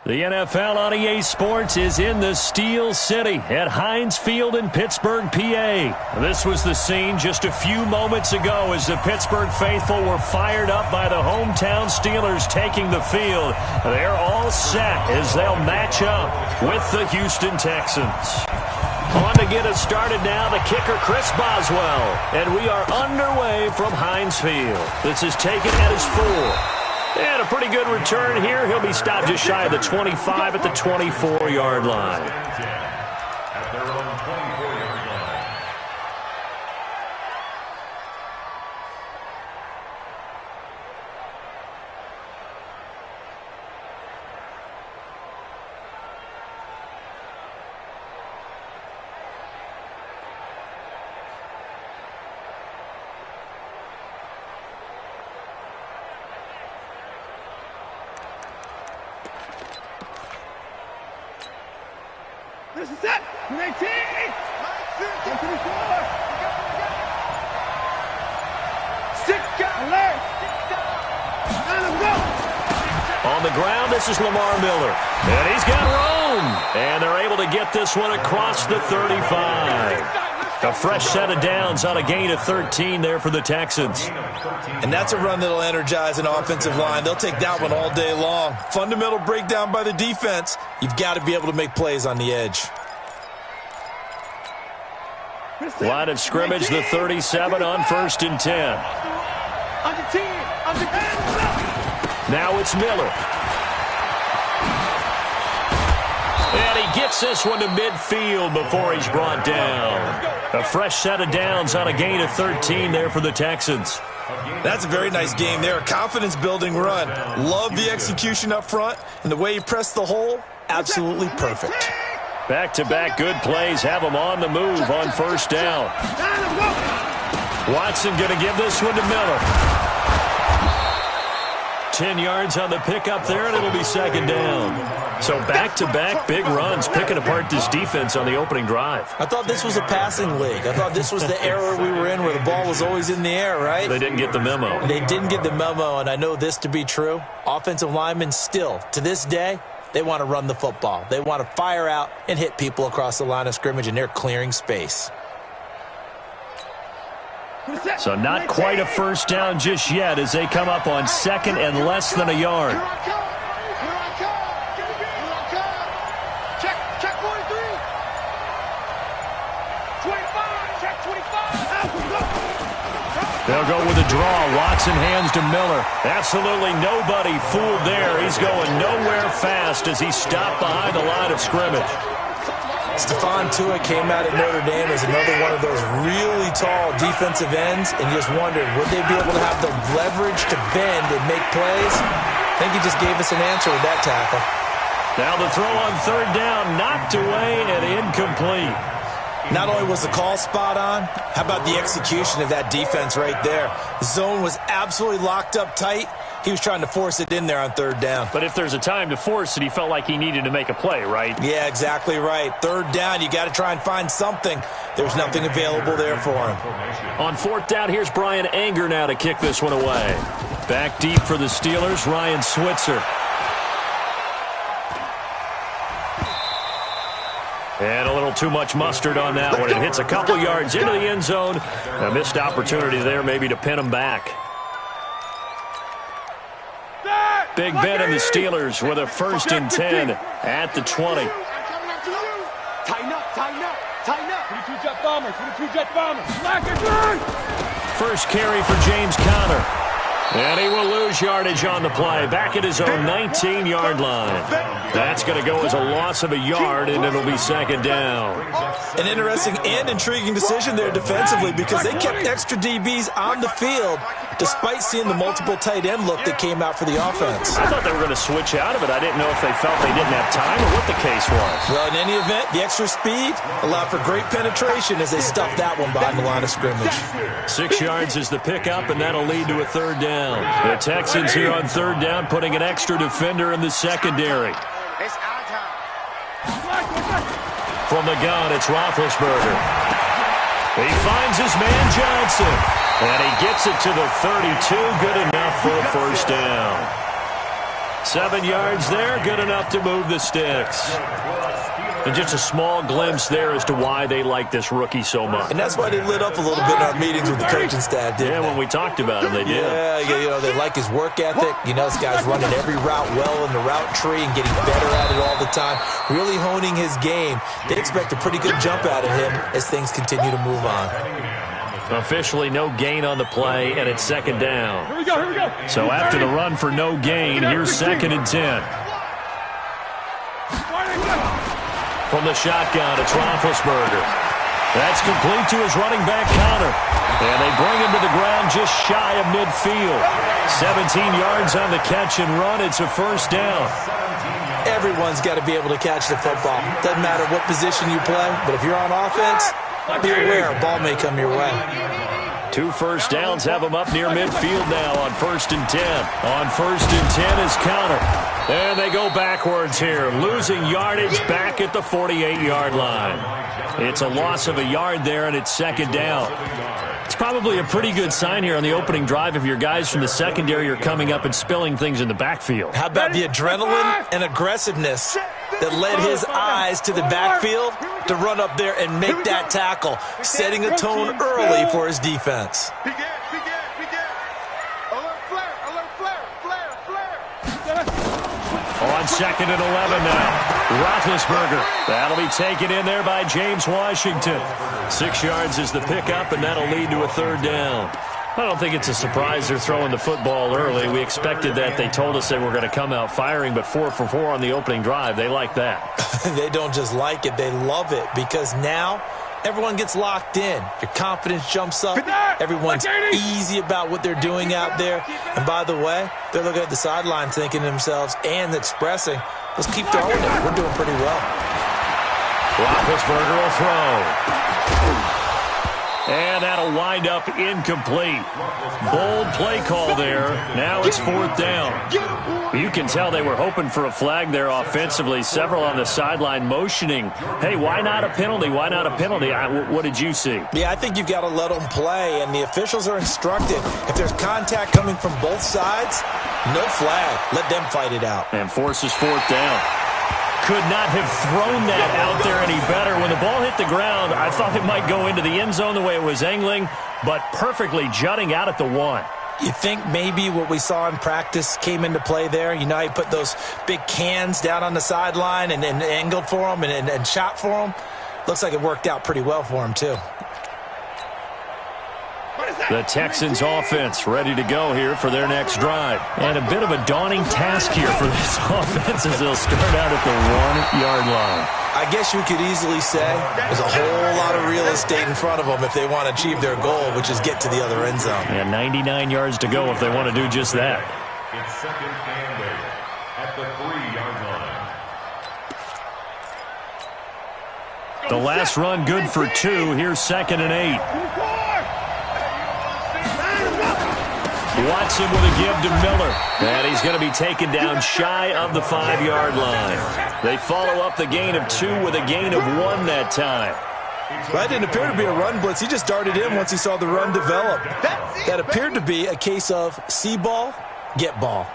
The NFL on EA Sports is in the Steel City at Heinz Field in Pittsburgh, PA. This was the scene just a few moments ago as the Pittsburgh faithful were fired up by the hometown Steelers taking the field. They're all set as they'll match up with the Houston Texans. On to get us started now, the kicker, Chris Boswell. And we are underway from Heinz Field. This is taken at his 4. And a pretty good return here. He'll be stopped just shy of the 25 at the 24-yard line. At their own 24-yard line. This is it. 19. 24. On the ground, this is Lamar Miller. And he's got room. And they're able to get this one across the 35. A fresh set of downs on a gain of 13 there for the Texans. And that's a run that'll energize an offensive line. They'll take that one all day long. Fundamental breakdown by the defense. You've got to be able to make plays on the edge. Line of scrimmage, the 37 on 1st and 10. Now it's Miller. And he gets this one to midfield before he's brought down. A fresh set of downs on a gain of 13 there for the Texans. That's a very nice game there. A confidence-building run. Love the execution up front. And the way he pressed the hole, absolutely perfect. Back-to-back good plays have him on the move on 1st down. Watson going to give this one to Miller. 10 yards on the pickup there, and it'll be 2nd down. So back-to-back big runs, picking apart this defense on the opening drive. I thought this was a passing league. I thought this was the era we were in where the ball was always in the air, right? They didn't get the memo. They didn't get the memo, and I know this to be true. Offensive linemen still, to this day, they want to run the football. They want to fire out and hit people across the line of scrimmage, and they're clearing space. So not quite a 1st down just yet as they come up on 2nd and less than a yard. They'll go with a draw. Watson hands to Miller. Absolutely nobody fooled there. He's going nowhere fast as he stopped behind the line of scrimmage. Stephon Tuitt came out of Notre Dame as another one of those really tall defensive ends, and just wondered, would they be able to have the leverage to bend and make plays? I think he just gave us an answer with that tackle. Now the throw on 3rd down, knocked away and incomplete. Not only was the call spot on, how about the execution of that defense right there? The zone was absolutely locked up tight. He was trying to force it in there on 3rd down. But if there's a time to force it, he felt like he needed to make a play, right? Yeah, exactly right. 3rd down, you got to try and find something. There's nothing available there for him. On 4th down, here's Brian Anger now to kick this one away. Back deep for the Steelers, Ryan Switzer. And a little too much mustard on that one. It hits a couple yards into the end zone. A missed opportunity there maybe to pin him back. Big Ben and the Steelers with a 1st and 10 at the 20. Tighten up, tighten up, tighten up. 22-jet bomber, 22-jet bomber. First carry for James Conner. And he will lose yardage on the play. Back at his own 19-yard line. That's going to go as a loss of a yard, and it'll be 2nd down. An interesting and intriguing decision there defensively because they kept extra DBs on the field despite seeing the multiple tight end look that came out for the offense. I thought they were going to switch out of it. I didn't know if they felt they didn't have time or what the case was. Well, in any event, the extra speed allowed for great penetration as they stuffed that one behind the line of scrimmage. 6 yards is the pickup, and that'll lead to a 3rd down. The Texans here on 3rd down putting an extra defender in the secondary. From the gun, it's Roethlisberger. He finds his man Johnson, and he gets it to the 32. Good enough for a 1st down. 7 yards there, good enough to move the sticks. And just a small glimpse there as to why they like this rookie so much. And that's why they lit up a little bit in our meetings with the coaching staff, didn't they? When we talked about him, they did. Yeah, they like his work ethic. This guy's running every route well in the route tree and getting better at it all the time, really honing his game. They expect a pretty good jump out of him as things continue to move on. Officially no gain on the play, and it's second down. Here we go. So after the run for no gain, here's 2nd and 10. From the shotgun, it's Roethlisberger. That's complete to his running back counter. And they bring him to the ground just shy of midfield. 17 yards on the catch and run. It's a first down. Everyone's got to be able to catch the football. Doesn't matter what position you play, but if you're on offense, be aware a ball may come your way. 2 first downs have them up near midfield now on 1st and 10. On 1st and 10 is counter. And they go backwards here, losing yardage back at the 48-yard line. It's a loss of a yard there, and it's second down. It's probably a pretty good sign here on the opening drive if your guys from the secondary are coming up and spilling things in the backfield. How about the adrenaline and aggressiveness that led his eyes to the backfield to run up there and make that tackle, setting a tone early for his defense. On 2nd and 11 now. Roethlisberger. That'll be taken in there by James Washington. 6 yards is the pickup, and that'll lead to a third down. I don't think it's a surprise they're throwing the football early. We expected that. They told us they were going to come out firing, but 4 for 4 on the opening drive. They like that. They don't just like it. They love it because now everyone gets locked in. Your confidence jumps up. Everyone's easy about what they're doing out there. And by the way, they're looking at the sideline thinking to themselves and expressing, let's keep throwing it. We're doing pretty well. Roethlisberger will throw. And that'll wind up incomplete. Bold play call there. Now it's 4th down. You can tell they were hoping for a flag there offensively. Several on the sideline motioning, hey, why not a penalty? Why not a penalty? What did you see? Yeah, I think you've got to let them play, and the officials are instructed. If there's contact coming from both sides, no flag. Let them fight it out. And forces 4th down. Could not have thrown that out there any better. When the ball hit the ground, I thought it might go into the end zone the way it was angling, but perfectly jutting out at the 1. You think maybe what we saw in practice came into play there? You know, he put those big cans down on the sideline and angled for them and shot for them. Looks like it worked out pretty well for him, too. The Texans offense ready to go here for their next drive. And a bit of a daunting task here for this offense as they'll start out at the 1-yard line. I guess you could easily say there's a whole lot of real estate in front of them if they want to achieve their goal, which is get to the other end zone. And 99 yards to go if they want to do just that. It's 2nd and 8 at the 3-yard line. The last run good for 2. Here's 2nd and 8. Watson with a give to Miller. And he's going to be taken down shy of the 5-yard line. They follow up the gain of 2 with a gain of 1 that time. That didn't appear to be a run blitz. He just darted in once he saw the run develop. That appeared to be a case of see ball, get ball.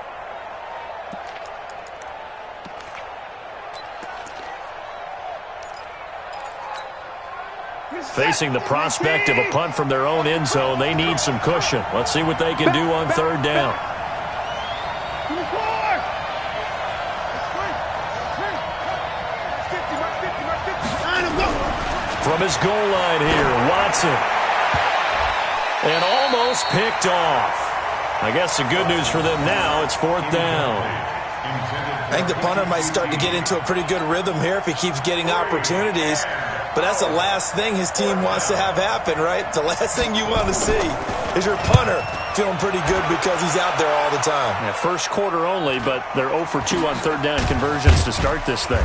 Facing the prospect of a punt from their own end zone, they need some cushion. Let's see what they can do on 3rd down. From his goal line here, Watson. And almost picked off. I guess the good news for them now, it's 4th down. I think the punter might start to get into a pretty good rhythm here if he keeps getting opportunities. But that's the last thing his team wants to have happen, right? The last thing you want to see is your punter feeling pretty good because he's out there all the time. Yeah, first quarter only, but they're 0 for 2 on 3rd down conversions to start this thing.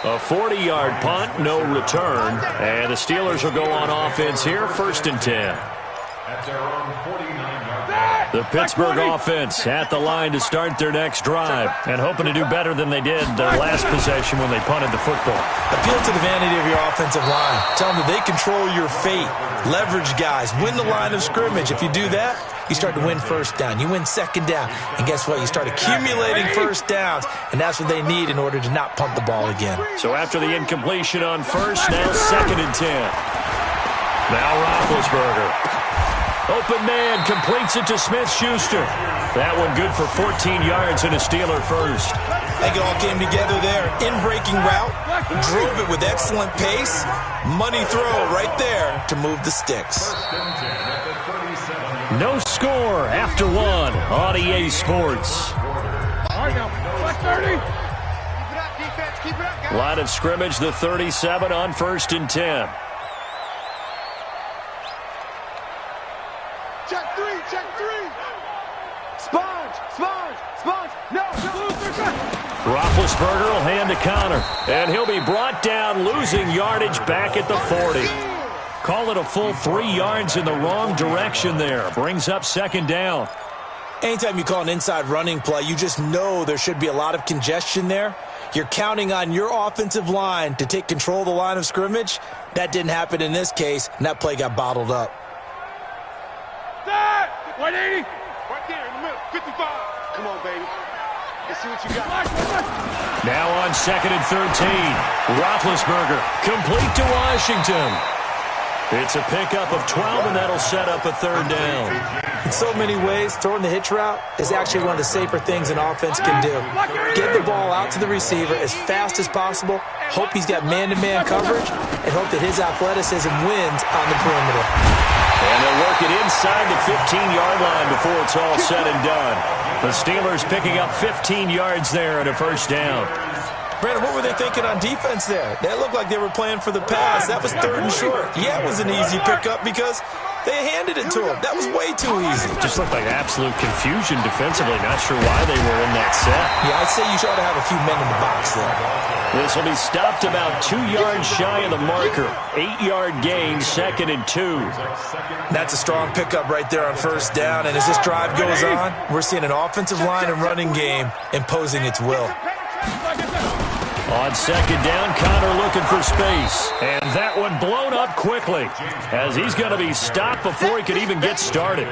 A 40-yard punt, no return. And the Steelers will go on offense here, 1st and 10. At their own 49-yard line. The Pittsburgh offense at the line to start their next drive and hoping to do better than they did their last possession when they punted the football. Appeal to the vanity of your offensive line. Tell them that they control your fate. Leverage guys. Win the line of scrimmage. If you do that, you start to win first down. You win second down. And guess what? You start accumulating first downs. And that's what they need in order to not punt the ball again. So after the incompletion on first, now 2nd and 10. Now Roethlisberger. Open man, completes it to Smith-Schuster. That one good for 14 yards and a Steeler first. I think it all came together there. In-breaking route, drove it with excellent pace. Money throw right there to move the sticks. No score after one on EA Sports. Line of scrimmage, the 37 on 1st and 10. Check three. Sponge. No. Roethlisberger will hand to Connor, and he'll be brought down, losing yardage back at the 40. Call it a full 3 yards in the wrong direction there. Brings up 2nd down. Anytime you call an inside running play, you just know there should be a lot of congestion there. You're counting on your offensive line to take control of the line of scrimmage. That didn't happen in this case, and that play got bottled up. 180. Right there in the middle. 55. Come on, baby. Let's see what you got. Now on 2nd and 13. Roethlisberger complete to Washington. It's a pickup of 12, and that'll set up a 3rd down. In so many ways, throwing the hitch route is actually one of the safer things an offense can do. Get the ball out to the receiver as fast as possible, hope he's got man-to-man coverage, and hope that his athleticism wins on the perimeter. And they'll work it inside the 15-yard line before it's all said and done. The Steelers picking up 15 yards there and a 1st down. Brandon, what were they thinking on defense there? That looked like they were playing for the pass. That was 3rd and short. Yeah, it was an easy pickup because they handed it to him. That was way too easy. Just looked like absolute confusion defensively. Not sure why they were in that set. Yeah, I'd say you ought to have a few men in the box there. This will be stopped about 2 yards shy of the marker. 8-yard gain, 2nd and 2. That's a strong pickup right there on 1st down. And as this drive goes on, we're seeing an offensive line and running game imposing its will. On 2nd down, Connor looking for space. And that one blown up quickly as he's going to be stopped before he could even get started.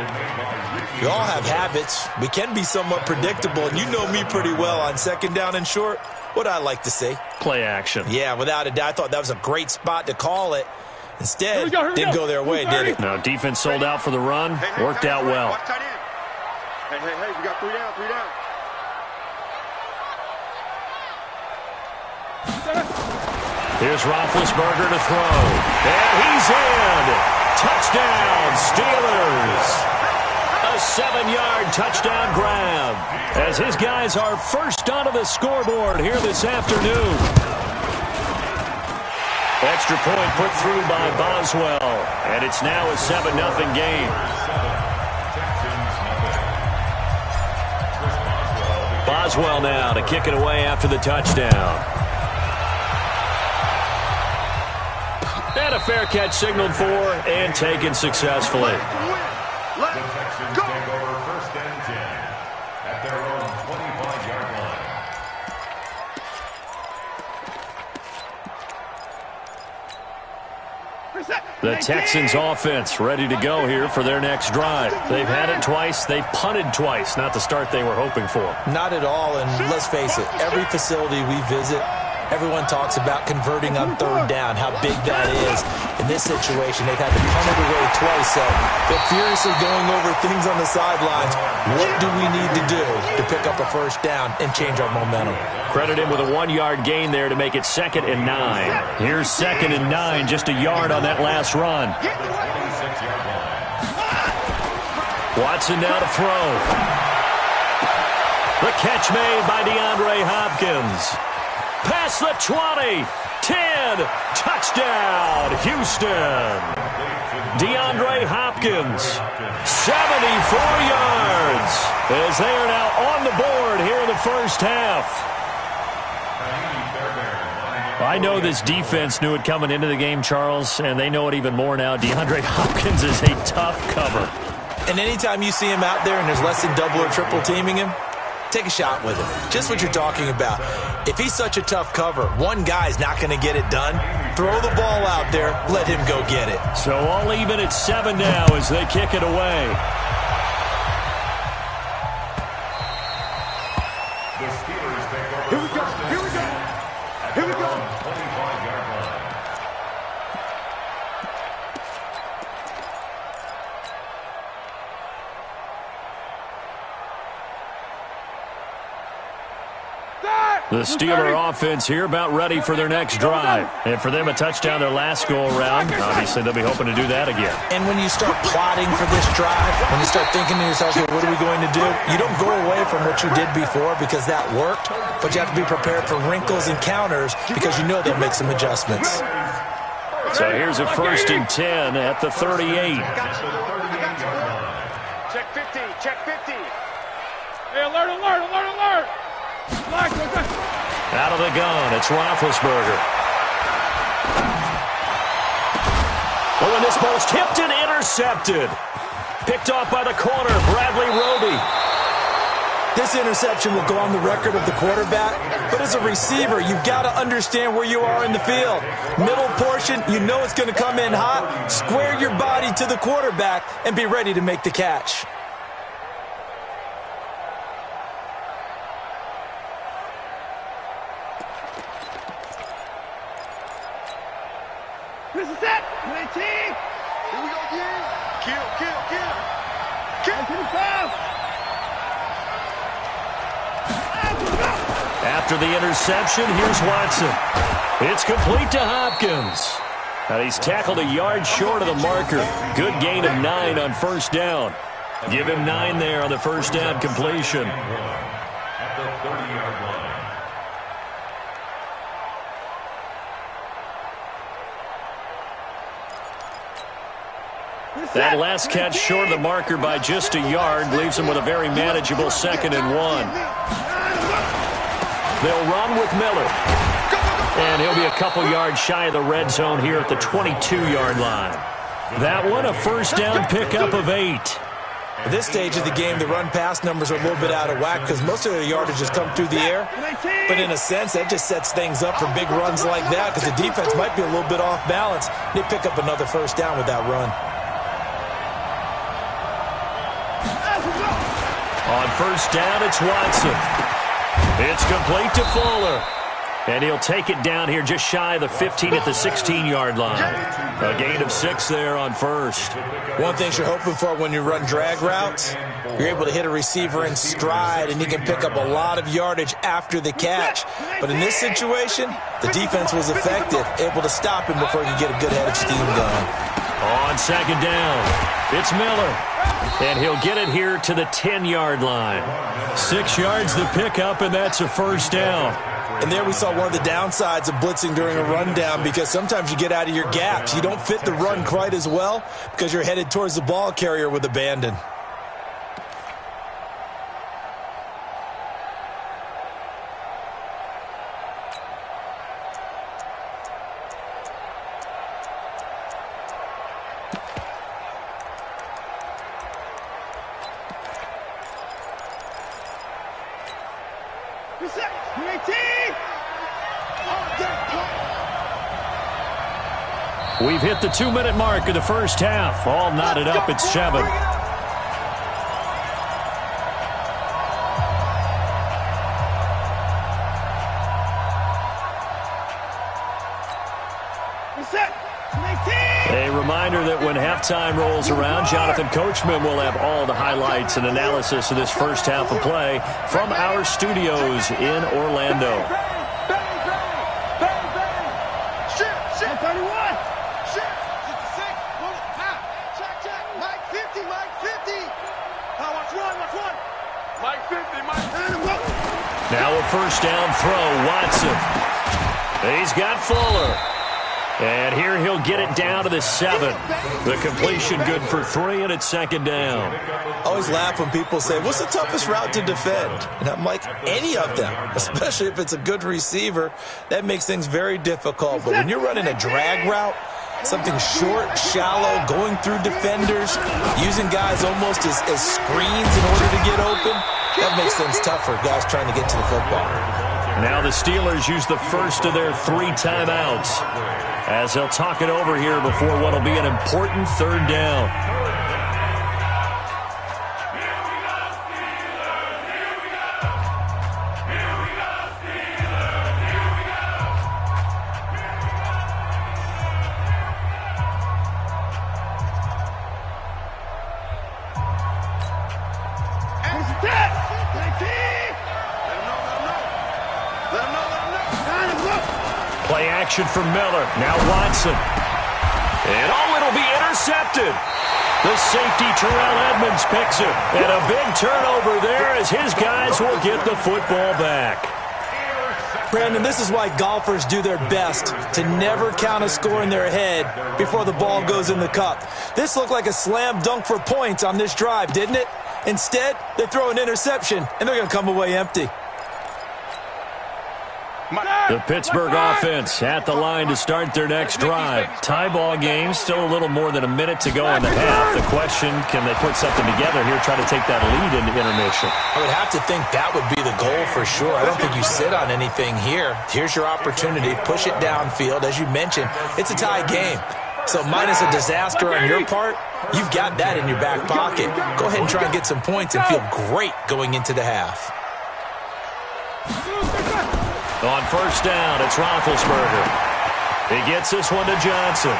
We all have habits. We can be somewhat predictable, and you know me pretty well on 2nd down and short. What I like to say? Play action. Yeah, without a doubt, I thought that was a great spot to call it. Instead, didn't go their way, did it? No, defense sold out for the run. Worked out well. Hey, we got 3 down. Here's Roethlisberger to throw. And he's in. Touchdown, Steelers. A 7-yard touchdown grab as his guys are first onto the scoreboard here this afternoon. Extra point put through by Boswell, and it's now a 7-0 game. Boswell now to kick it away after the touchdown. And a fair catch signaled for and taken successfully. Texans take over 1st and 10 at their own 25-yard line. The Texans offense ready to go here for their next drive. They've had it twice. They've punted twice. Not the start they were hoping for. Not at all, and let's face it, every facility we visit, everyone talks about converting on 3rd down, how big that is. In this situation, they've had to punt it away twice, so they're furiously going over things on the sidelines. What do we need to do to pick up a 1st down and change our momentum? Credit him with a 1-yard gain there to make it 2nd and 9. Here's 2nd and 9, just a yard on that last run. Watson now to throw. The catch made by DeAndre Hopkins. Past the 20, 10, touchdown, Houston. DeAndre Hopkins, 74 yards, as they are now on the board here in the 1st half. I know this defense knew it coming into the game, Charles, and they know it even more now. DeAndre Hopkins is a tough cover. And anytime you see him out there and there's less than double or triple teaming him, take a shot with him. Just what you're talking about. If he's such a tough cover, one guy's not going to get it done. Throw the ball out there. Let him go get it. So all even at 7 now as they kick it away. The Steelers take over. Here we go. Here we go. Here we go. 25-yard line. The Steeler offense here about ready for their next drive. And for them, a touchdown their last go-around. Obviously, they'll be hoping to do that again. And when you start plotting for this drive, when you start thinking to yourself, okay, what are we going to do? You don't go away from what you did before because that worked, but you have to be prepared for wrinkles and counters because you know they'll make some adjustments. So here's a 1st and 10 at the 38. Check 50. Check 50. Hey, alert, alert, alert, alert. Out of the gun, it's Roethlisberger. Oh, and this ball's tipped and intercepted. Picked off by the corner, Bradley Roby. This interception will go on the record of the quarterback, but as a receiver, you've got to understand where you are in the field. Middle portion, you know it's going to come in hot. Square your body to the quarterback and be ready to make the catch. This is it. 19. Here we go again. Kill, kill, kill. Kill. After the interception, here's Watson. It's complete to Hopkins. And he's tackled a yard short of the marker. Good gain of 9 on 1st down. Give him 9 there on the 1st down completion. At the 30-yard line. That last catch short of the marker by just a yard leaves him with a very manageable 2nd and 1. They'll run with Miller. And he'll be a couple yards shy of the red zone here at the 22-yard line. That one, a 1st down pickup of 8. At this stage of the game, the run-pass numbers are a little bit out of whack because most of the yardage has come through the air. But in a sense, that just sets things up for big runs like that because the defense might be a little bit off balance. They pick up another 1st down with that run. On 1st down, it's Watson. It's complete to Fuller. And he'll take it down here just shy of the 15 at the 16-yard line. A gain of 6 there on 1st. One thing you're hoping for when you run drag routes, you're able to hit a receiver in stride, and he can pick up a lot of yardage after the catch. But in this situation, the defense was effective, able to stop him before he could get a good head of steam going. On 2nd down, it's Miller. And he'll get it here to the 10-yard line. 6 yards the pickup, and that's a 1st down. And there we saw one of the downsides of blitzing during a rundown because sometimes you get out of your gaps. You don't fit the run quite as well because you're headed towards the ball carrier with abandon. We've hit the 2-minute mark of the 1st half. All knotted up at 7. A reminder that when halftime rolls around, Jonathan Coachman will have all the highlights and analysis of this 1st half of play from our studios in Orlando. Now a 1st down throw, Watson. He's got Fuller. And here he'll get it down to the 7. The completion good for 3, and it's 2nd down. I always laugh when people say, what's the toughest route to defend? And I'm like, any of them, especially if it's a good receiver. That makes things very difficult. But when you're running a drag route, Something short, shallow, going through defenders, using guys almost as screens in order to get open. That makes things tough for guys trying to get to the football. Now the Steelers use the first of their 3 timeouts as they'll talk it over here before what will be an important 3rd down. Play action from Miller. Now Watson. And it'll be intercepted. The safety, Terrell Edmonds, picks it. And a big turnover there as his guys will get the football back. Brandon, this is why golfers do their best to never count a score in their head before the ball goes in the cup. This looked like a slam dunk for points on this drive, didn't it? Instead, they throw an interception, and they're going to come away empty. The Pittsburgh offense at the line to start their next drive. Tie ball game, still a little more than a minute to go in the half. The question, can they put something together here, try to take that lead into intermission? I would have to think that would be the goal for sure. I don't think you sit on anything here. Here's your opportunity. Push it downfield. As you mentioned, it's a tie game. So minus a disaster on your part, you've got that in your back pocket. Go ahead and try and get some points and feel great going into the half. On first down, it's Roethlisberger. He gets this one to Johnson.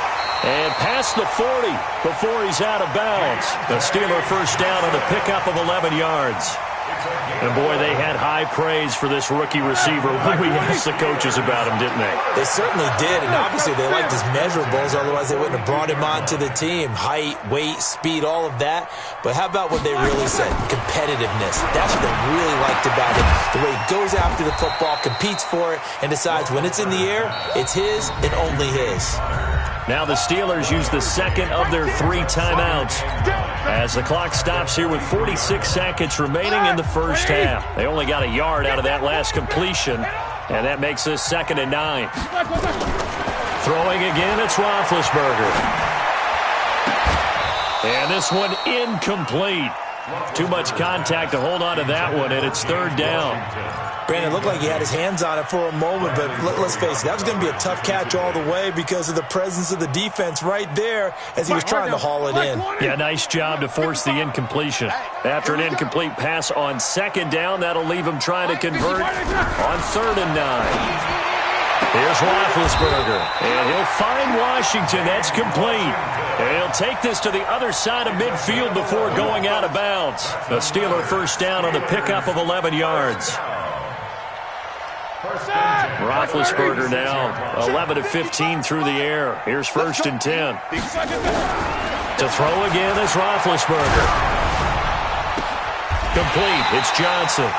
And past the 40 before he's out of bounds. The Steeler first down on a pickup of 11 yards. And, boy, they had high praise for this rookie receiver when we asked the coaches about him, didn't they? They certainly did, and obviously they liked his measurables, otherwise they wouldn't have brought him onto the team. Height, weight, speed, all of that. But how about what they really said? Competitiveness. That's what they really liked about him. The way he goes after the football, competes for it, and decides when it's in the air, it's his and only his. Now the Steelers use the second of their 3 timeouts as the clock stops here with 46 seconds remaining in the first half. They only got a yard out of that last completion, and that makes this 2nd and 9. Throwing again, it's Roethlisberger. And this one incomplete. Too much contact to hold on to that one, and it's 3rd down. Brandon, looked like he had his hands on it for a moment, but let's face it, that was going to be a tough catch all the way because of the presence of the defense right there as he was trying to haul it in. Yeah, nice job to force the incompletion. After an incomplete pass on 2nd down, that'll leave him trying to convert on 3rd and 9. Here's Roethlisberger, and he'll find Washington. That's complete. And he'll take this to the other side of midfield before going out of bounds. A Steeler first down on the pickup of 11 yards. Roethlisberger now 11 of 15 through the air. Here's 1st and 10. To throw again is Roethlisberger. Complete. It's Johnson.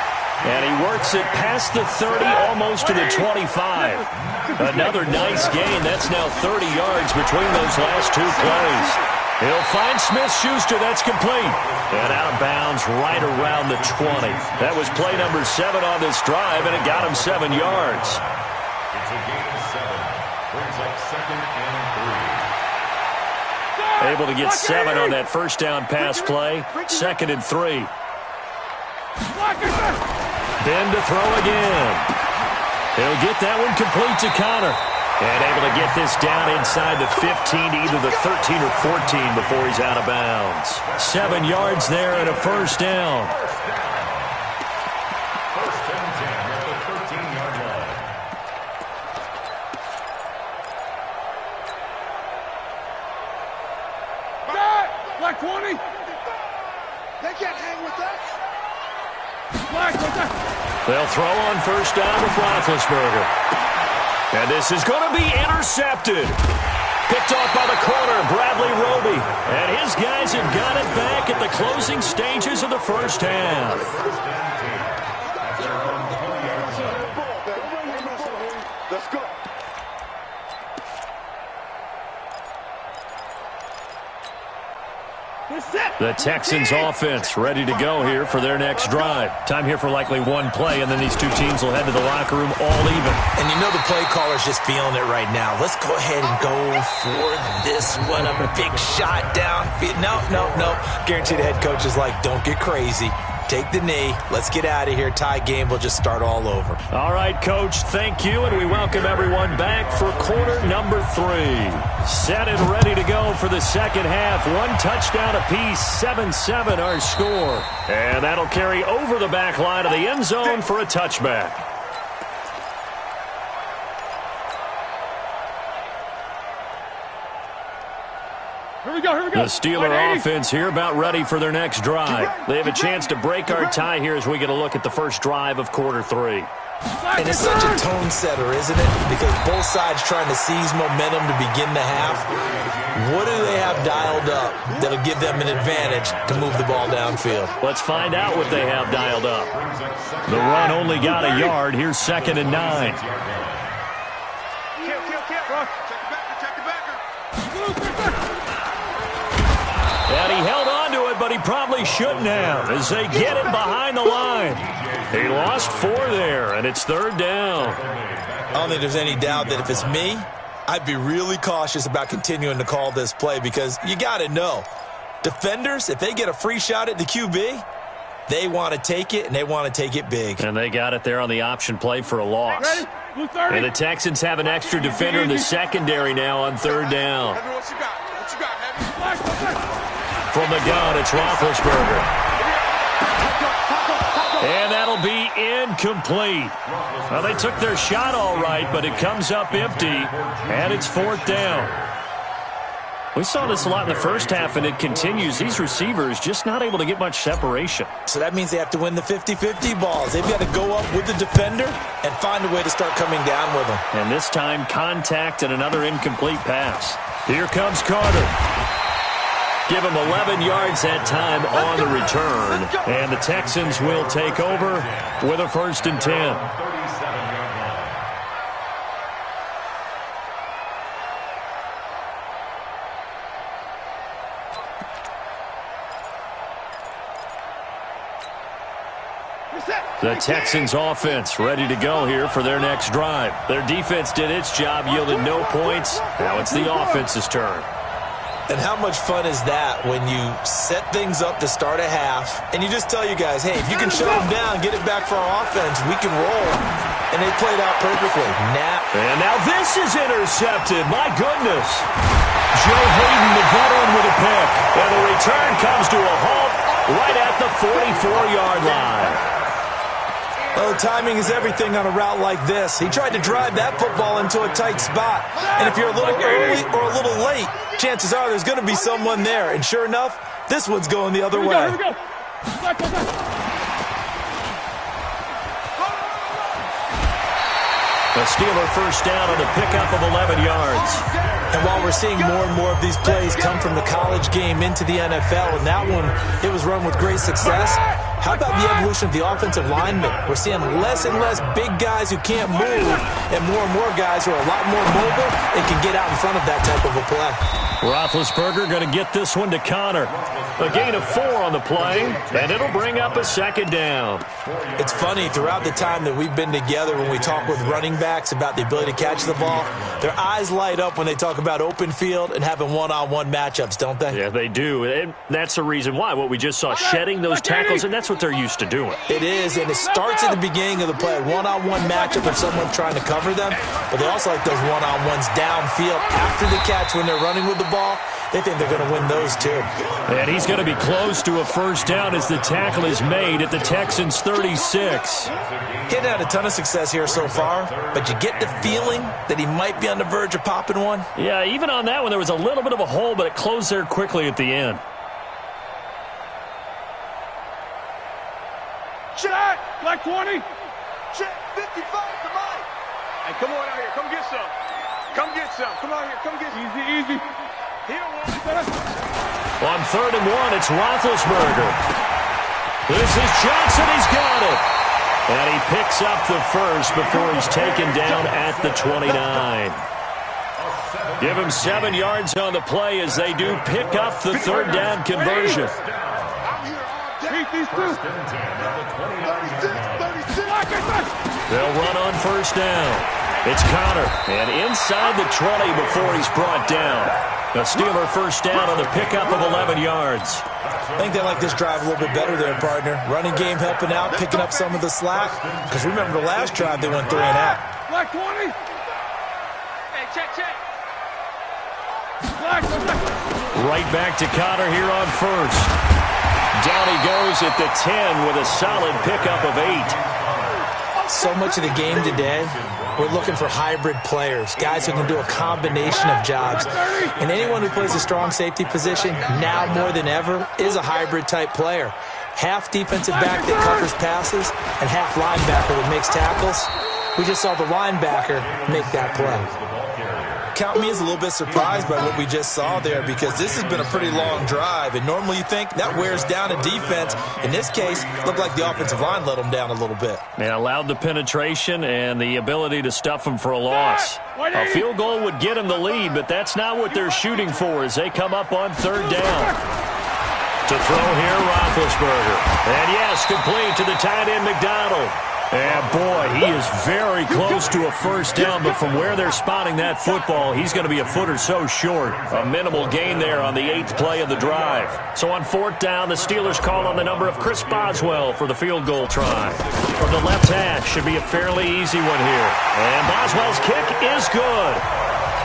And he works it past the 30, almost to the 25. Another nice gain. That's now 30 yards between those last 2 plays. He'll find Smith-Schuster. That's complete. And out of bounds right around the 20. That was play number 7 on this drive, and it got him 7 yards. It's a gain of 7. Brings up 2nd and 3. Able to get 7 on that first down pass play. 2nd and 3. Then to throw again. He'll get that one complete to Connor. And able to get this down inside the 15 to either the 13 or 14 before he's out of bounds. 7 yards there and a first down. First and 10 at the 13-yard line. Black 20. They can't hang with us. They'll throw on first down with Roethlisberger. And this is going to be intercepted. Picked off by the corner, Bradley Roby. And his guys have got it back at the closing stages of the first half. Let's go. The Texans offense ready to go here for their next drive. Time here for likely one play, and then these 2 teams will head to the locker room all even. And you know the play caller's just feeling it right now. Let's go ahead and go for this one. A big shot downfield. No. Guarantee the head coach is like, don't get crazy. Take the knee. Let's get out of here. Tie game. We'll just start all over. All right, Coach, thank you, and we welcome everyone back for quarter number 3. Set and ready to go for the second half. 1 touchdown apiece, 7-7 our score. And that'll carry over the back line of the end zone for a touchback. Here we go. The Steeler offense here about ready for their next drive. They have a chance to break our tie here as we get a look at the first drive of quarter 3. And it's such a tone setter, isn't it? Because both sides trying to seize momentum to begin the half. What do they have dialed up that'll give them an advantage to move the ball downfield? Let's find out what they have dialed up. The run only got a yard. Here's 2nd and 9. And he held on to it, but he probably shouldn't have as they get it behind the line. He lost 4 there, and it's 3rd down. I don't think there's any doubt that if it's me, I'd be really cautious about continuing to call this play because you got to know, defenders, if they get a free shot at the QB, they want to take it, and they want to take it big. And they got it there on the option play for a loss. And the Texans have an extra defender in the secondary now on 3rd down. From the gun, it's Roethlisberger. And that'll be incomplete. Well, they took their shot all right, but it comes up empty, and it's 4th down. We saw this a lot in the first half, and it continues. These receivers just not able to get much separation. So that means they have to win the 50-50 balls. They've got to go up with the defender and find a way to start coming down with them. And this time, contact and another incomplete pass. Here comes Carter. Give him 11 yards that time on the return. And the Texans will take over with a 1st and 10. The Texans offense ready to go here for their next drive. Their defense did its job, yielded no points. Now it's the offense's turn. And how much fun is that when you set things up to start a half and you just tell you guys, hey, if you can shut them down, get it back for our offense, we can roll. And they played out perfectly. And now this is intercepted. My goodness. Joe Hayden, the veteran, with a pick. And the return comes to a halt right at the 44-yard line. Oh, timing is everything on a route like this. He tried to drive that football into a tight spot. And if you're a little early or a little late, chances are there's going to be someone there. And sure enough, this one's going the other way. Here we go. A Steeler first down on the pickup of 11 yards. And while we're seeing more and more of these plays come from the college game into the NFL, and that one, it was run with great success, how about the evolution of the offensive linemen? We're seeing less and less big guys who can't move and more guys who are a lot more mobile and can get out in front of that type of a play. Roethlisberger going to get this one to Connor. A gain of 4 on the play, and it'll bring up a 2nd down. It's funny, throughout the time that we've been together when we talk with running backs about the ability to catch the ball, their eyes light up when they talk about open field and having one-on-one matchups, don't they? Yeah, they do. And that's the reason why. What we just saw, shedding those tackles, and that's what they're used to doing. It is, and it starts at the beginning of the play. One-on-one matchup if someone's trying to cover them, but they also like those one-on-ones downfield after the catch when they're running with the ball. They think they're going to win those too. And he's going to be close to a first down as the tackle is made at the Texans' 36. Getting had a ton of success here so far, but you get the feeling that he might be on the verge of popping one. Yeah, even on that one, there was a little bit of a hole, but it closed there quickly at the end. Check! Black 20! Check! 55 to Mike! Hey, come on out here. Come get some. Come get some. Come out here. Come get some. Easy. On 3rd and 1, it's Roethlisberger. This is Johnson. He's got it. And he picks up the first before he's taken down at the 29. Give him 7 yards on the play as they do pick up the 3rd down conversion. They'll run on first down. It's Connor, and inside the 20 before he's brought down. A Steeler first down on the pickup of 11 yards. I think they like this drive a little bit better there, partner. Running game helping out, picking up some of the slack. Because remember the last drive, they went 3 and out. Black 20. Hey, check. Black. Right back to Connor here on first. Down he goes at the 10 with a solid pickup of 8. So much of the game today, we're looking for hybrid players, guys who can do a combination of jobs. And anyone who plays a strong safety position, now more than ever, is a hybrid type player. Half defensive back that covers passes and half linebacker that makes tackles. We just saw the linebacker make that play. Count me as a little bit surprised by what we just saw there, because this has been a pretty long drive, and normally you think that wears down a defense. In this case, it looked like the offensive line let them down a little bit. They allowed the penetration and the ability to stuff them for a loss. A field goal would get them the lead, but that's not what they're shooting for as they come up on third down. To throw here, Roethlisberger. And yes, complete to the tight end, McDonald. And boy, he is very close to a first down, but from where they're spotting that football, he's going to be a foot or so short. A minimal gain there on the 8th play of the drive. So on fourth down, the Steelers call on the number of Chris Boswell for the field goal try. From the left hash, should be a fairly easy one here. And Boswell's kick is good.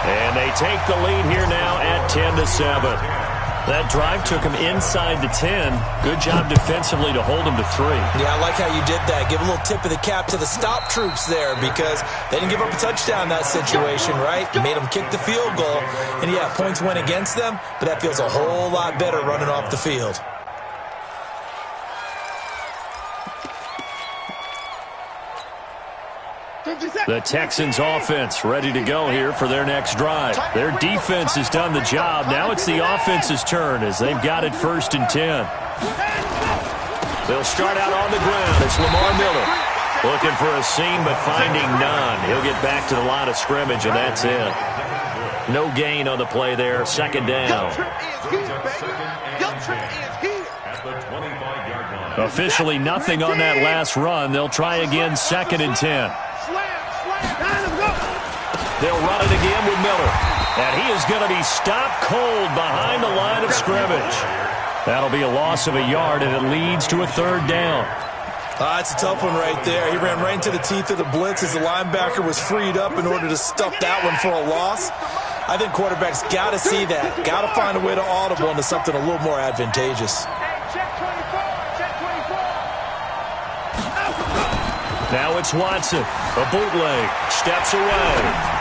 And they take the lead here now at 10-7. That drive took him inside the 10. Good job defensively to hold him to 3. Yeah, I like how you did that. Give a little tip of the cap to the stop troops there, because they didn't give up a touchdown in that situation, right? Made them kick the field goal. And yeah, points went against them, but that feels a whole lot better running off the field. The Texans offense ready to go here for their next drive. Their defense has done the job. Now it's the offense's turn as they've got it 1st and 10. They'll start out on the ground. It's Lamar Miller looking for a seam but finding none. He'll get back to the line of scrimmage, and that's it. No gain on the play there. 2nd down. Officially nothing on that last run. They'll try again 2nd and 10. They'll run it again with Miller. And he is going to be stopped cold behind the line of scrimmage. That'll be a loss of a yard, and it leads to a 3rd down. It's a tough one right there. He ran right into the teeth of the blitz as the linebacker was freed up in order to stuff that one for a loss. I think quarterbacks got to see that. Got to find a way to audible into something a little more advantageous. Now it's Watson. A bootleg. Steps away.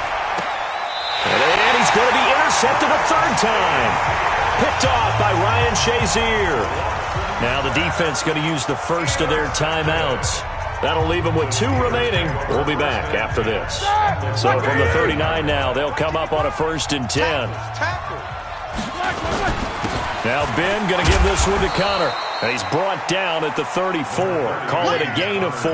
And he's going to be intercepted a 3rd time. Picked off by Ryan Shazier. Now the defense going to use the first of their timeouts. That'll leave them with 2 remaining. We'll be back after this. So from the 39 now, they'll come up on a 1st and 10. Now Ben going to give this one to Connor. And he's brought down at the 34. Call it a gain of 4.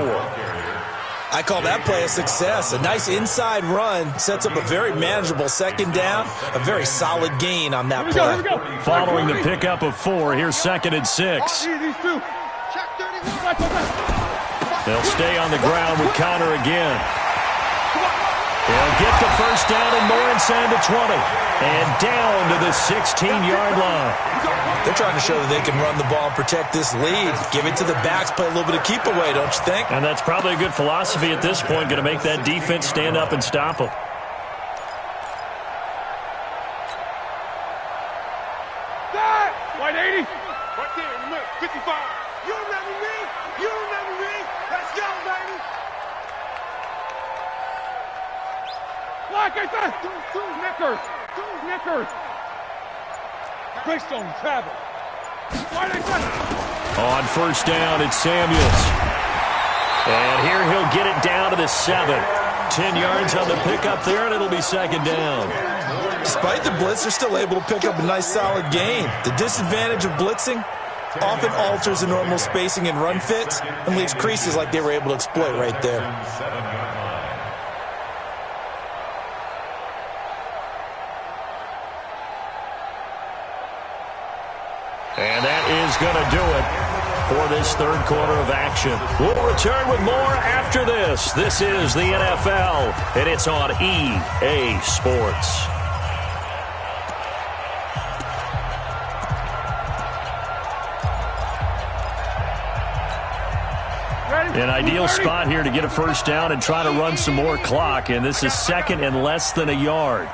I call that play a success. A nice inside run sets up a very manageable 2nd down. A very solid gain on that play. Following the pickup of 4, here's 2nd and 6. They'll stay on the ground with Connor again. They'll get the first down and more inside the 20. And down to the 16-yard line. They're trying to show that they can run the ball and protect this lead. Give it to the backs, play a little bit of keep away, don't you think? And that's probably a good philosophy at this point, going to make that defense stand up and stop them. White 80. Right there in the middle. 55. You remember me? You remember me? Let's go, baby. Like I said, two knickers. Greystone travel. On first down, it's Samuels. And here he'll get it down to the 7. 10 yards on the pickup there, and it'll be 2nd down. Despite the blitz, they're still able to pick up a nice solid gain. The disadvantage of blitzing often alters the normal spacing and run fits and leaves creases like they were able to exploit right there. And that is going to do it for this third quarter of action. We'll return with more after this. This is the NFL, and it's on EA Sports. An ideal spot here to get a first down and try to run some more clock, and this is second and less than a yard.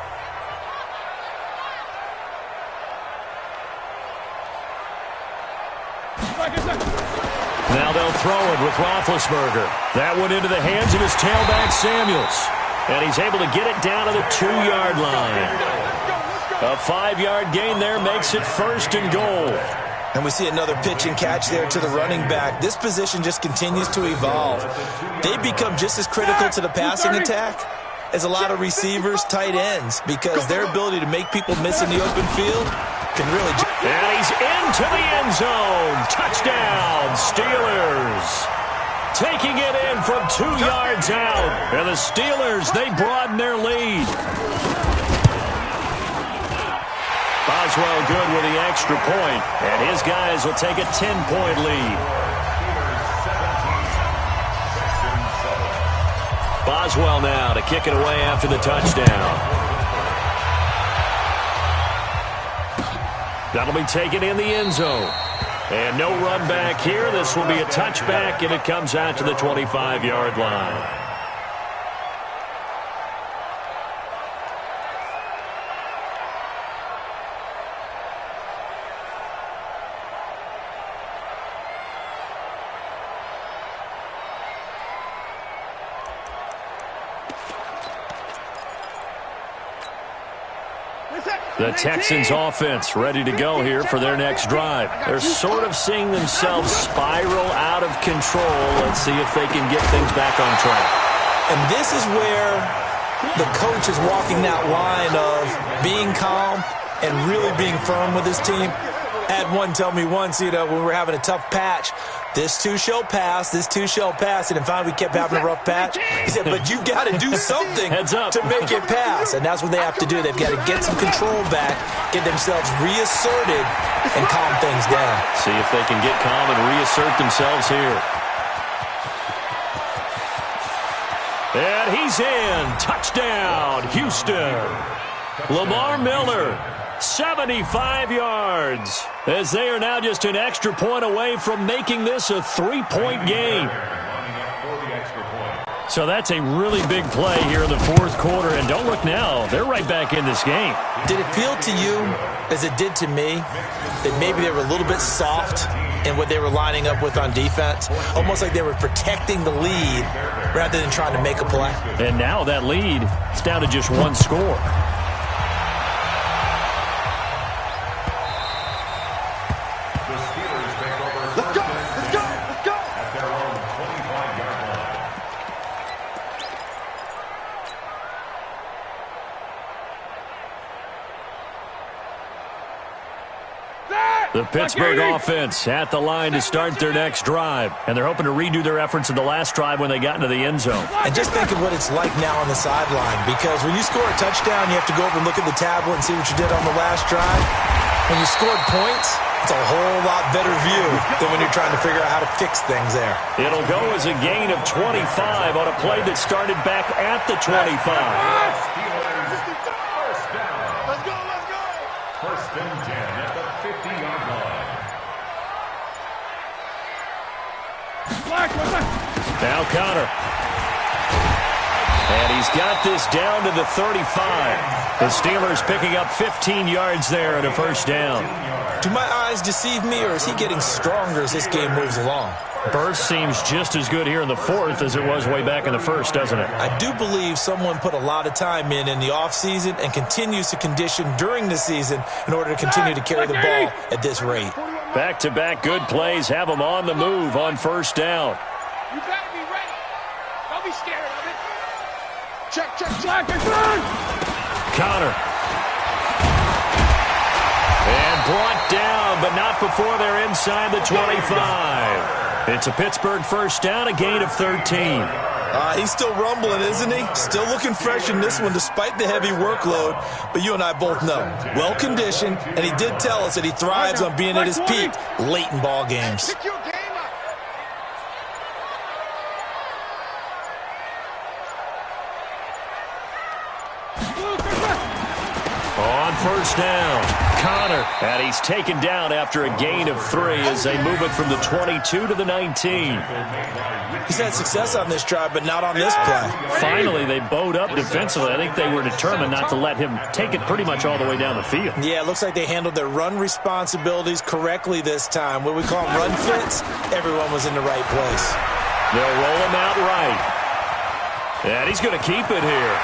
Now they'll throw it with Roethlisberger. That one into the hands of his tailback, Samuels. And he's able to get it down to the 2-yard line. A 5-yard gain there makes it first and goal. And we see another pitch and catch there to the running back. This position just continues to evolve. They become just as critical to the passing attack as a lot of receivers, tight ends, because their ability to make people miss in the open field can really... And he's into the end zone. Touchdown, Steelers. Taking it in from 2 yards out. And the Steelers, they broaden their lead. Boswell good with the extra point, and his guys will take a 10-point lead. Boswell now to kick it away after the touchdown. That'll be taken in the end zone. And no run back here. This will be a touchback, and it comes out to the 25-yard line. The Texans offense ready to go here for their next drive. They're sort of seeing themselves spiral out of control. Let's see if they can get things back on track. And this is where the coach is walking that line of being calm and really being firm with his team. I had one tell me once, when we were having a tough patch, this too shall pass, this too shall pass. And finally we kept having a rough patch. He said, but you've got to do something to make it pass. And that's what they have to do. They've got to get some control back, get themselves reasserted, and calm things down. See if they can get calm and reassert themselves here. And he's in. Touchdown, Houston. Lamar Miller. 75 yards, as they are now just an extra point away from making this a 3-point game. So that's a really big play here in the fourth quarter, and don't look now, they're right back in this game. Did it feel to you, as it did to me, that maybe they were a little bit soft in what they were lining up with on defense? Almost like they were protecting the lead rather than trying to make a play. And now that lead is down to just one score. The Pittsburgh offense at the line to start their next drive. And they're hoping to redo their efforts in the last drive when they got into the end zone. And just think of what it's like now on the sideline. Because when you score a touchdown, you have to go over and look at the tablet and see what you did on the last drive. When you scored points, it's a whole lot better view than when you're trying to figure out how to fix things there. It'll go as a gain of 25 on a play that started back at the 25. First and 10 at the 50-yard line. Now Connor. And he's got this down to the 35. The Steelers picking up 15 yards there and a first down. Do my eyes deceive me, or is he getting stronger as this game moves along? Burst seems just as good here in the fourth as it was way back in the first, doesn't it? I do believe someone put a lot of time in the offseason and continues to condition during the season in order to continue to carry the ball at this rate. Back-to-back good plays have them on the move on first down. You better be ready. Don't be scared of it. Check. Connor. And brought down, but not before they're inside the 25. It's a Pittsburgh first down, a gain of 13. He's still rumbling, isn't he? Still looking fresh in this one despite the heavy workload. But you and I both know, well-conditioned, and he did tell us that he thrives on being at his peak late in ball games. Pick your game first down. Connor, and he's taken down after a gain of 3 as they move it from the 22 to the 19. He's had success on this drive, but not on this play. Finally, they bowed up defensively. I think they were determined not to let him take it pretty much all the way down the field. Yeah, it looks like they handled their run responsibilities correctly this time. What we call them run fits, everyone was in the right place. They'll roll him out right. And he's going to keep it here.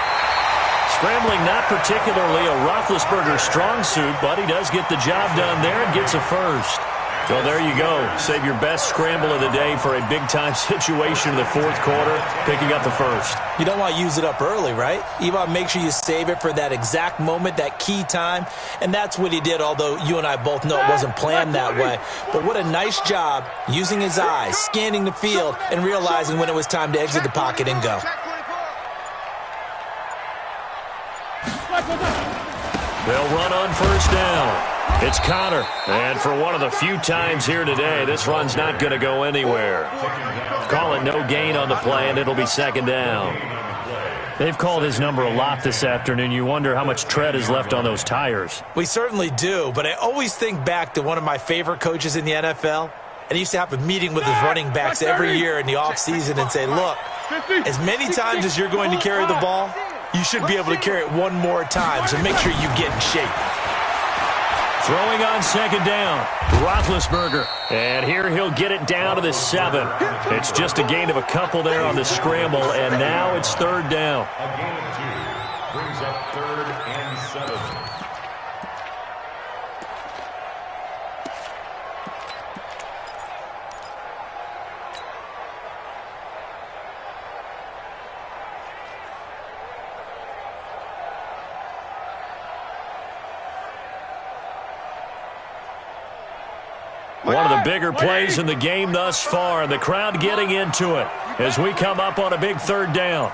Scrambling not particularly a Roethlisberger strong suit, but he does get the job done there and gets a first. So there you go. Save your best scramble of the day for a big-time situation in the fourth quarter, picking up the first. You don't want to use it up early, right? You want to make sure you save it for that exact moment, that key time. And that's what he did, although you and I both know it wasn't planned that way. But what a nice job using his eyes, scanning the field, and realizing when it was time to exit the pocket and go. They'll run on first down. It's Connor, and for one of the few times here today, this run's not going to go anywhere. Call it no gain on the play, and it'll be second down. They've called his number a lot this afternoon. You wonder how much tread is left on those tires. We certainly do, but I always think back to one of my favorite coaches in the NFL, and he used to have a meeting with his running backs every year in the offseason and say, look, as many times as you're going to carry the ball, you should be able to carry it one more time, so make sure you get in shape. Throwing on second down, Roethlisberger. And here he'll get it down to the 7. It's just a gain of a couple there on the scramble, and now it's third down. A gain of 2 brings up 3rd and 7. One of the bigger plays in the game thus far, and the crowd getting into it as we come up on a big third down.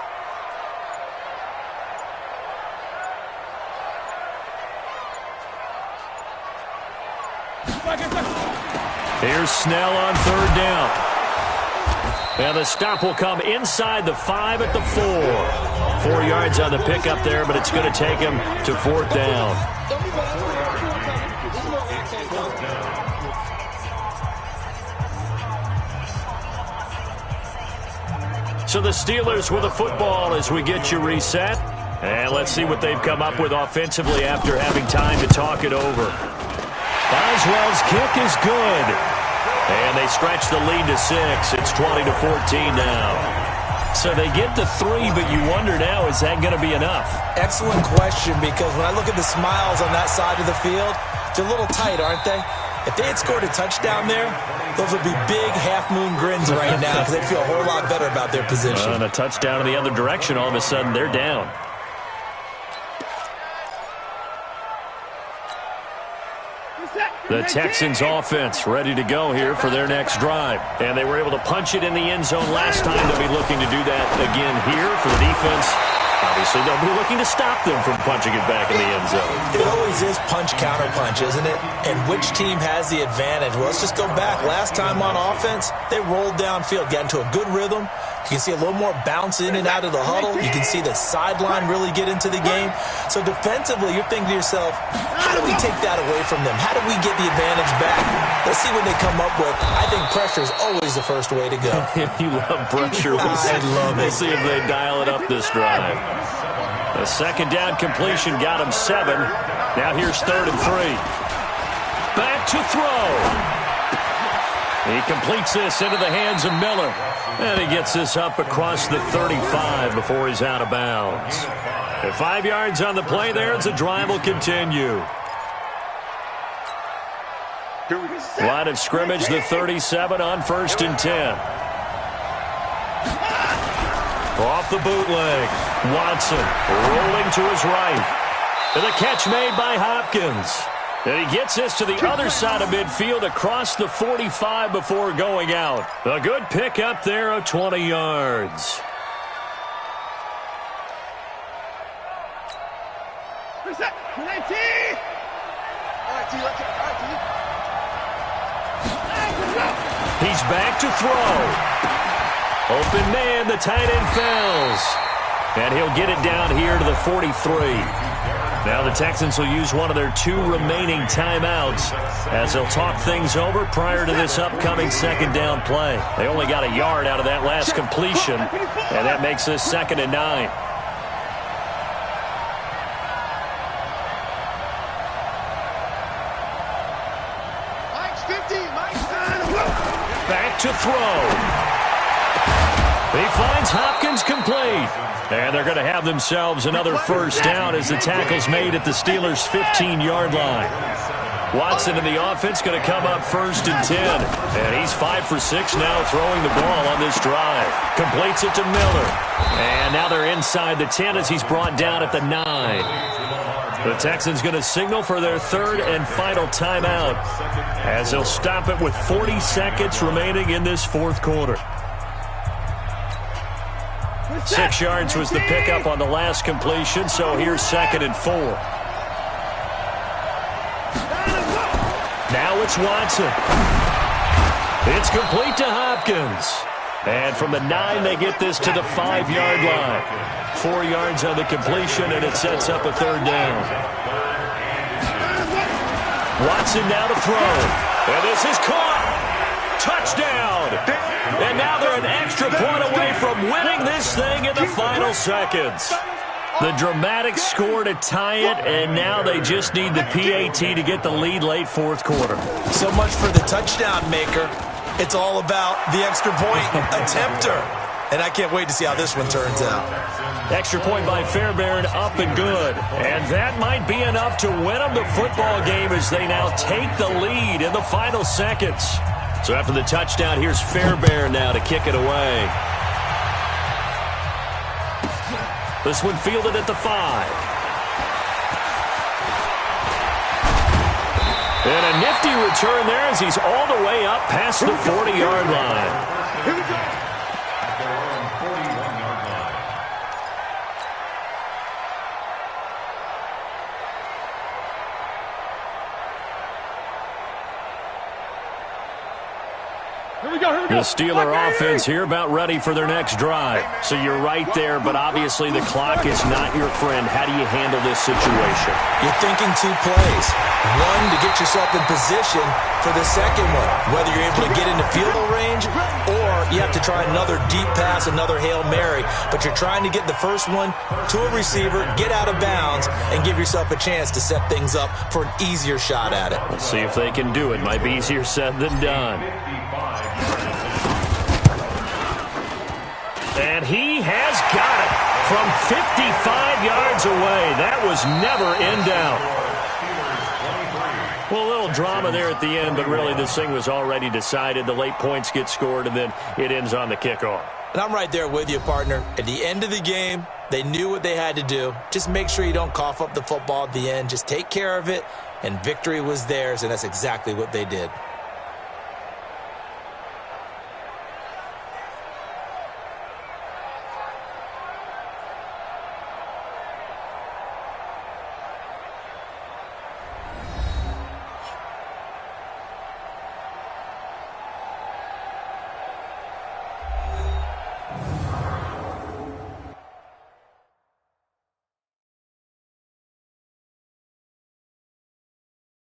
Here's Snell on third down. And the stop will come inside the 5 at the 4. 4 yards on the pickup there, but it's going to take him to fourth down. So the Steelers with the football as we get you reset. And let's see what they've come up with offensively after having time to talk it over. Boswell's kick is good. And they stretch the lead to 6. It's 20-14 now. So they get to 3, but you wonder now, is that going to be enough? Excellent question, because when I look at the smiles on that side of the field, they're a little tight, aren't they? If they had scored a touchdown there, those would be big half-moon grins right now because they feel a whole lot better about their position. And a touchdown in the other direction, all of a sudden they're down. The Texans offense ready to go here for their next drive. And they were able to punch it in the end zone last time. They'll be looking to do that again here for the defense. Obviously, they'll be looking to stop them from punching it back in the end zone. It always is punch-counter-punch, isn't it? And which team has the advantage? Well, let's just go back. Last time on offense, they rolled downfield, got into a good rhythm. You can see a little more bounce in and out of the huddle. You can see the sideline really get into the game. So defensively, you're thinking to yourself, how do we take that away from them? How do we get the advantage back? Let's see what they come up with. I think pressure is always the first way to go. You love pressure. I love it. We'll see if they dial it up this drive. The second down completion got him 7. Now here's 3rd and 3. Back to throw. He completes this into the hands of Miller. And he gets this up across the 35 before he's out of bounds. At 5 yards on the play there as the drive will continue. Line of scrimmage, the 37 on 1st and 10. Off the bootleg. Watson rolling to his right. And the catch made by Hopkins. And he gets this to the other side of midfield across the 45 before going out. A good pick up there of 20 yards. He's back to throw. Open man, the tight end fails. And he'll get it down here to the 43. Now the Texans will use one of their 2 remaining timeouts as they'll talk things over prior to this upcoming second down play. They only got a yard out of that last completion, and that makes this 2nd and 9. Back to throw. He finds Hopkins complete. And they're going to have themselves another first down as the tackle's made at the Steelers' 15-yard line. Watson in the offense going to come up 1st and 10. And he's 5 for 6 now throwing the ball on this drive. Completes it to Miller. And now they're inside the 10 as he's brought down at the 9. The Texans going to signal for their 3rd and final timeout as they'll stop it with 40 seconds remaining in this 4th quarter. 6 yards was the pickup on the last completion, so here's 2nd and 4. Now it's Watson. It's complete to Hopkins. And from the 9, they get this to the 5-yard line. 4 yards on the completion, and it sets up a 3rd down. Watson now to throw. And this is caught. Touchdown. And now they're an extra point away from winning this thing in the final seconds. The dramatic score to tie it, and now they just need the PAT to get the lead late 4th quarter. So much for the touchdown maker. It's all about the extra point attempter. And I can't wait to see how this one turns out. Extra point by Fairbairn, up and good. And that might be enough to win them the football game as they now take the lead in the final seconds. So after the touchdown, here's Fairbairn now to kick it away. This one fielded at the 5. And a nifty return there as he's all the way up past the 40-yard line. Here we go. At their own 41-yard line. Here we go, here we go. The Steeler offense here about ready for their next drive. So you're right there, but obviously the clock is not your friend. How do you handle this situation? You're thinking 2 plays. One, to get yourself in position for the second one, whether you're able to get into field goal range or you have to try another deep pass, another Hail Mary. But you're trying to get the first one to a receiver, get out of bounds, and give yourself a chance to set things up for an easier shot at it. Let's see if they can do it. Might be easier said than done. And he has got it from 55 yards away. That was never in doubt. Well, a little drama there at the end, but really this thing was already decided. The late points get scored, and then it ends on the kickoff. And I'm right there with you, partner. At the end of the game, they knew what they had to do. Just make sure you don't cough up the football at the end. Just take care of it, and victory was theirs, and that's exactly what they did.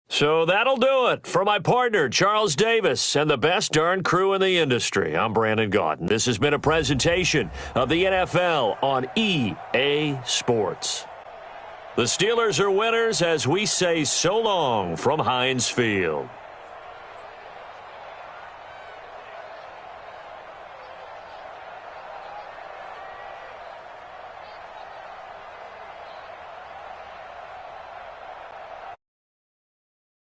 So that'll do it for my partner, Charles Davis, and the best darn crew in the industry. I'm Brandon Gaudin. This has been a presentation of the NFL on EA Sports. The Steelers are winners as we say so long from Heinz Field.